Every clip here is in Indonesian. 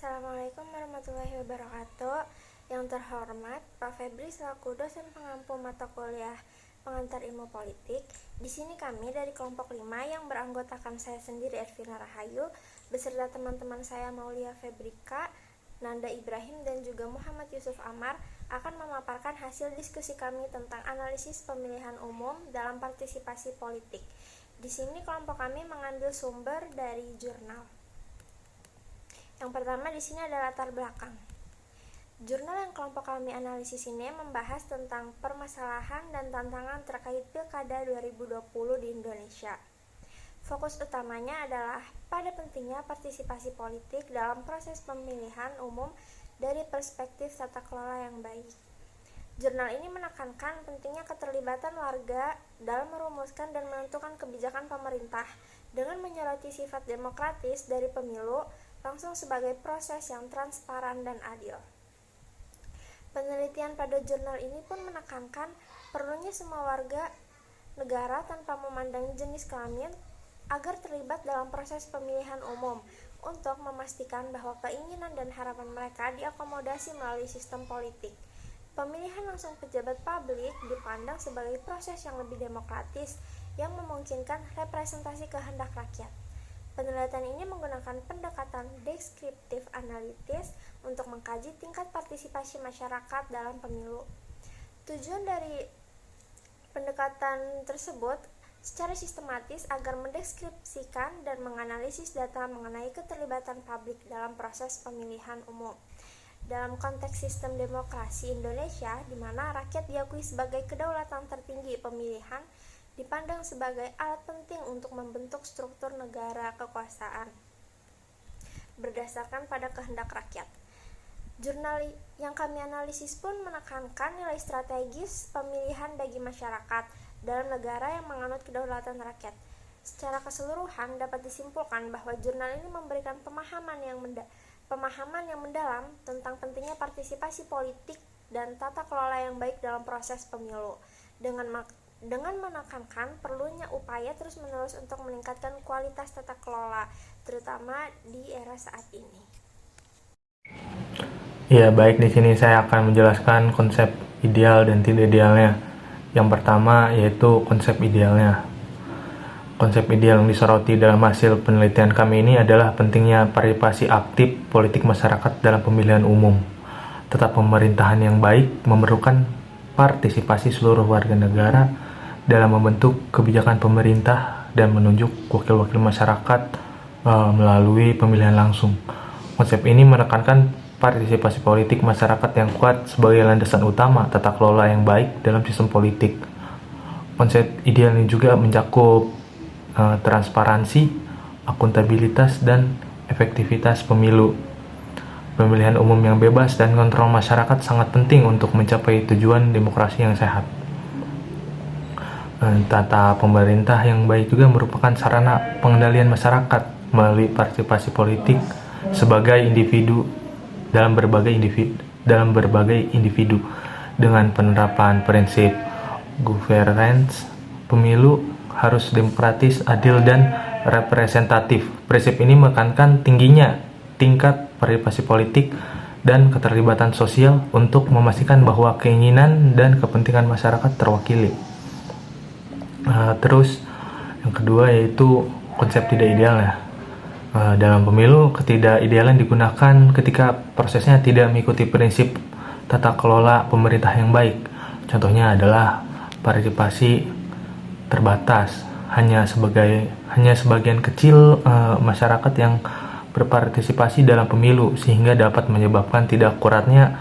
Assalamualaikum warahmatullahi wabarakatuh. Yang terhormat Pak Febri selaku dosen pengampu mata kuliah pengantar ilmu politik. Di sini kami dari kelompok 5 yang beranggotakan saya sendiri Ervina Rahayu beserta teman-teman saya Maulia Febrika, Nanda Ibrahim dan juga Muhammad Yusuf Amar akan memaparkan hasil diskusi kami tentang analisis pemilihan umum dalam partisipasi politik. Di sini kelompok kami mengambil sumber dari jurnal. Yang pertama di sini ada latar belakang. Jurnal yang kelompok kami analisis ini membahas tentang permasalahan dan tantangan terkait Pilkada 2020 di Indonesia. Fokus utamanya adalah pada pentingnya partisipasi politik dalam proses pemilihan umum dari perspektif tata kelola yang baik. Jurnal ini menekankan pentingnya keterlibatan warga dalam merumuskan dan menentukan kebijakan pemerintah dengan menyoroti sifat demokratis dari pemilu langsung sebagai proses yang transparan dan adil. Penelitian pada jurnal ini pun menekankan perlunya semua warga negara tanpa memandang jenis kelamin agar terlibat dalam proses pemilihan umum untuk memastikan bahwa keinginan dan harapan mereka diakomodasi melalui sistem politik. Pemilihan langsung pejabat publik dipandang sebagai proses yang lebih demokratis yang memungkinkan representasi kehendak rakyat. Penelitian ini menggunakan pendekatan deskriptif analitis untuk mengkaji tingkat partisipasi masyarakat dalam pemilu. Tujuan dari pendekatan tersebut secara sistematis agar mendeskripsikan dan menganalisis data mengenai keterlibatan publik dalam proses pemilihan umum. Dalam konteks sistem demokrasi Indonesia, di mana rakyat diakui sebagai kedaulatan tertinggi pemilihan, dipandang sebagai alat penting untuk membentuk struktur negara kekuasaan berdasarkan pada kehendak rakyat. Jurnal yang kami analisis pun menekankan nilai strategis pemilihan bagi masyarakat dalam negara yang menganut kedaulatan rakyat. Secara keseluruhan dapat disimpulkan bahwa jurnal ini memberikan pemahaman yang mendalam tentang pentingnya partisipasi politik dan tata kelola yang baik dalam proses pemilu dengan menekankan perlunya upaya terus-menerus untuk meningkatkan kualitas tata kelola, terutama di era saat ini. Ya, baik, di sini saya akan menjelaskan konsep ideal dan tidak idealnya. Yang pertama yaitu konsep idealnya. Konsep ideal yang disoroti dalam hasil penelitian kami ini adalah pentingnya partisipasi aktif politik masyarakat dalam pemilihan umum. Tetap pemerintahan yang baik memerlukan partisipasi seluruh warga negara dalam membentuk kebijakan pemerintah dan menunjuk wakil-wakil masyarakat melalui pemilihan langsung. Konsep ini menekankan partisipasi politik masyarakat yang kuat sebagai landasan utama tata kelola yang baik dalam sistem politik. Konsep ideal ini juga mencakup transparansi, akuntabilitas, dan efektivitas pemilu. Pemilihan umum yang bebas dan kontrol masyarakat sangat penting untuk mencapai tujuan demokrasi yang sehat. Tata pemerintah yang baik juga merupakan sarana pengendalian masyarakat melalui partisipasi politik sebagai individu dalam berbagai individu dengan penerapan prinsip governance. Pemilu harus demokratis, adil, dan representatif. Prinsip ini menekankan tingginya tingkat partisipasi politik dan keterlibatan sosial untuk memastikan bahwa keinginan dan kepentingan masyarakat terwakili. Terus yang kedua yaitu konsep tidak idealnya. Dalam pemilu, ketidakidealan digunakan ketika prosesnya tidak mengikuti prinsip tata kelola pemerintah yang baik. Contohnya adalah partisipasi terbatas, hanya sebagian kecil masyarakat yang berpartisipasi dalam pemilu, sehingga dapat menyebabkan tidak akuratnya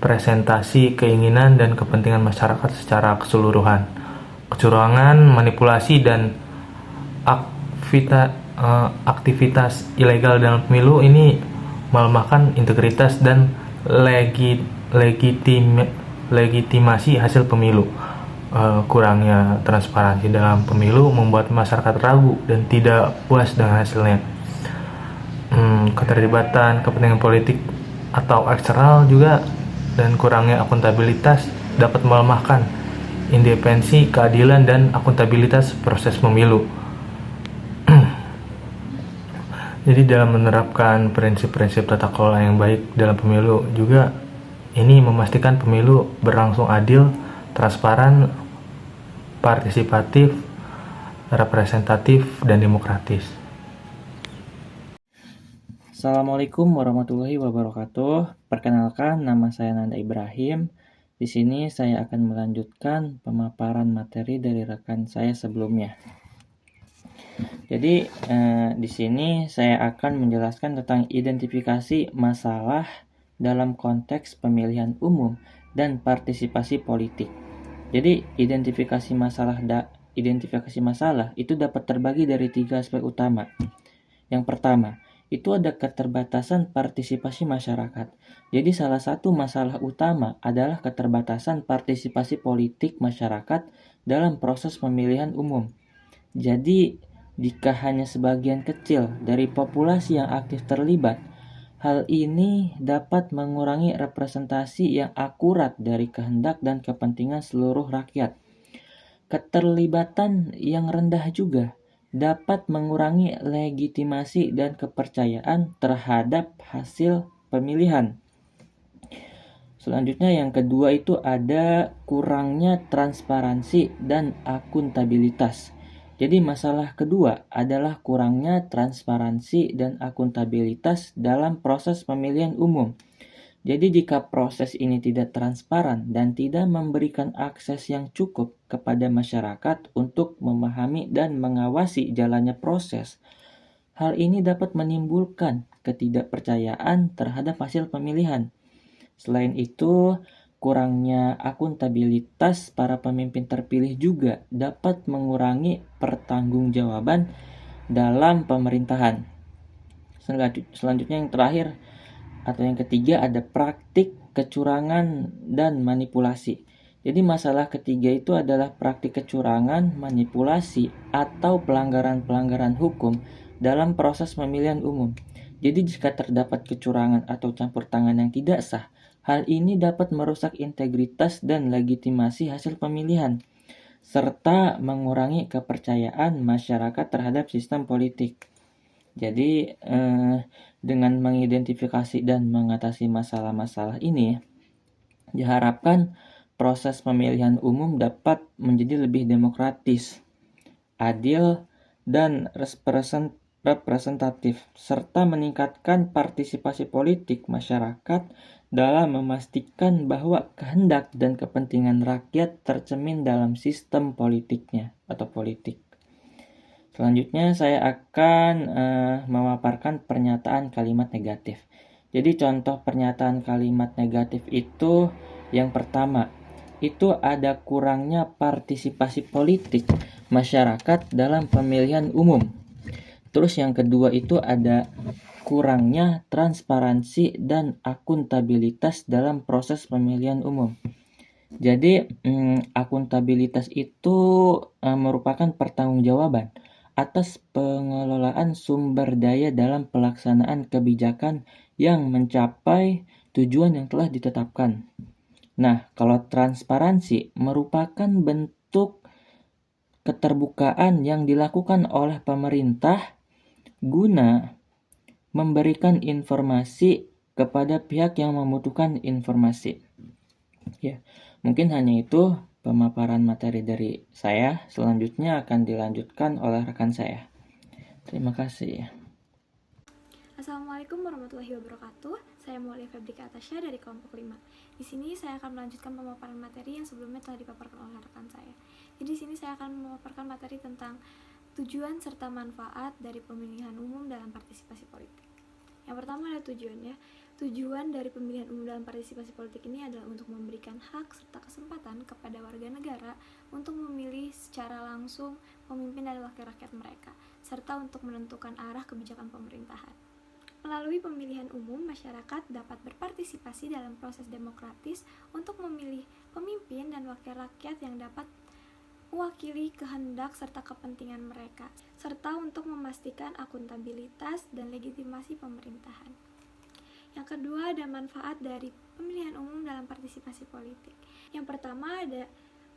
presentasi keinginan dan kepentingan masyarakat secara keseluruhan. Kecurangan, manipulasi, dan aktivitas ilegal dalam pemilu ini melemahkan integritas dan legitimasi hasil pemilu. Kurangnya transparansi dalam pemilu membuat masyarakat ragu dan tidak puas dengan hasilnya. Keterlibatan kepentingan politik atau eksternal juga dan kurangnya akuntabilitas dapat melemahkan independensi, keadilan, dan akuntabilitas proses pemilu. Jadi dalam menerapkan prinsip-prinsip tata kelola yang baik dalam pemilu juga ini memastikan pemilu berlangsung adil, transparan, partisipatif, representatif, dan demokratis. Assalamualaikum warahmatullahi wabarakatuh. Perkenalkan, nama saya Nanda Ibrahim. Di sini saya akan melanjutkan pemaparan materi dari rekan saya sebelumnya. Jadi di sini saya akan menjelaskan tentang identifikasi masalah dalam konteks pemilihan umum dan partisipasi politik. Jadi identifikasi masalah itu dapat terbagi dari 3 aspek utama. Yang pertama, itu ada keterbatasan partisipasi masyarakat. Jadi salah satu masalah utama adalah keterbatasan partisipasi politik masyarakat dalam proses pemilihan umum. Jadi jika hanya sebagian kecil dari populasi yang aktif terlibat, hal ini dapat mengurangi representasi yang akurat dari kehendak dan kepentingan seluruh rakyat. Keterlibatan yang rendah juga dapat mengurangi legitimasi dan kepercayaan terhadap hasil pemilihan. Selanjutnya yang kedua itu ada kurangnya transparansi dan akuntabilitas. Jadi masalah kedua adalah kurangnya transparansi dan akuntabilitas dalam proses pemilihan umum. Jadi jika proses ini tidak transparan dan tidak memberikan akses yang cukup kepada masyarakat untuk memahami dan mengawasi jalannya proses, hal ini dapat menimbulkan ketidakpercayaan terhadap hasil pemilihan. Selain itu, kurangnya akuntabilitas para pemimpin terpilih juga dapat mengurangi pertanggungjawaban dalam pemerintahan. Selanjutnya yang terakhir atau yang ketiga ada praktik kecurangan dan manipulasi. Jadi masalah ketiga itu adalah praktik kecurangan, manipulasi, atau pelanggaran-pelanggaran hukum dalam proses pemilihan umum. Jadi jika terdapat kecurangan atau campur tangan yang tidak sah, hal ini dapat merusak integritas dan legitimasi hasil pemilihan, serta mengurangi kepercayaan masyarakat terhadap sistem politik. Jadi dengan mengidentifikasi dan mengatasi masalah-masalah ini, diharapkan proses pemilihan umum dapat menjadi lebih demokratis, adil, dan representatif, serta meningkatkan partisipasi politik masyarakat dalam memastikan bahwa kehendak dan kepentingan rakyat tercermin dalam sistem politiknya atau politik. Selanjutnya saya akan memaparkan pernyataan kalimat negatif. Jadi contoh pernyataan kalimat negatif itu yang pertama, itu ada kurangnya partisipasi politik masyarakat dalam pemilihan umum. Terus yang kedua itu ada kurangnya transparansi dan akuntabilitas dalam proses pemilihan umum. Jadi akuntabilitas itu merupakan pertanggungjawaban atas pengelolaan sumber daya dalam pelaksanaan kebijakan yang mencapai tujuan yang telah ditetapkan. Nah, kalau transparansi merupakan bentuk keterbukaan yang dilakukan oleh pemerintah guna memberikan informasi kepada pihak yang membutuhkan informasi. Ya, mungkin hanya itu pemaparan materi dari saya. Selanjutnya akan dilanjutkan oleh rekan saya. Terima kasih. Assalamualaikum warahmatullahi wabarakatuh. Saya Mulia Febrika Atasya dari kelompok 5. Di sini saya akan melanjutkan pemaparan materi yang sebelumnya telah dipaparkan oleh rekan saya. Jadi di sini saya akan memaparkan materi tentang tujuan serta manfaat dari pemilihan umum dalam partisipasi politik. Yang pertama ada tujuannya. Tujuan dari pemilihan umum dalam partisipasi politik ini adalah untuk memberikan hak serta kesempatan kepada warga negara untuk memilih secara langsung pemimpin dan wakil rakyat mereka, serta untuk menentukan arah kebijakan pemerintahan. Melalui pemilihan umum, masyarakat dapat berpartisipasi dalam proses demokratis untuk memilih pemimpin dan wakil rakyat yang dapat mewakili kehendak serta kepentingan mereka, serta untuk memastikan akuntabilitas dan legitimasi pemerintahan. Yang kedua ada manfaat dari pemilihan umum dalam partisipasi politik. Yang pertama ada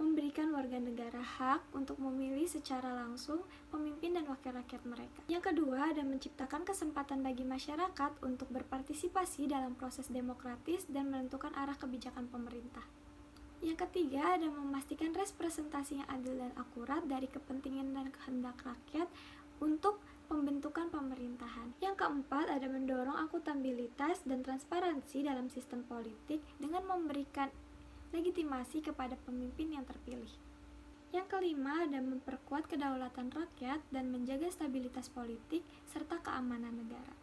memberikan warga negara hak untuk memilih secara langsung pemimpin dan wakil rakyat mereka. Yang kedua, ada menciptakan kesempatan bagi masyarakat untuk berpartisipasi dalam proses demokratis dan menentukan arah kebijakan pemerintah. Yang ketiga, ada memastikan representasi yang adil dan akurat dari kepentingan dan kehendak rakyat untuk pembentukan pemerintahan. Yang keempat, ada mendorong akuntabilitas dan transparansi dalam sistem politik dengan memberikan legitimasi kepada pemimpin yang terpilih. Yang kelima, ada memperkuat kedaulatan rakyat dan menjaga stabilitas politik serta keamanan negara.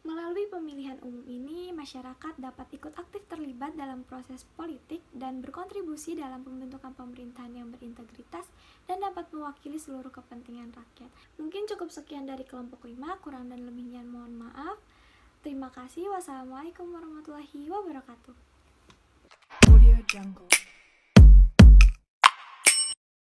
Melalui pemilihan umum ini, masyarakat dapat ikut aktif terlibat dalam proses politik dan berkontribusi dalam pembentukan pemerintahan yang berintegritas dan dapat mewakili seluruh kepentingan rakyat. Mungkin cukup sekian dari kelompok 5, kurang dan lebihnya mohon maaf. Terima kasih. Wassalamualaikum warahmatullahi wabarakatuh. Audio Jungle.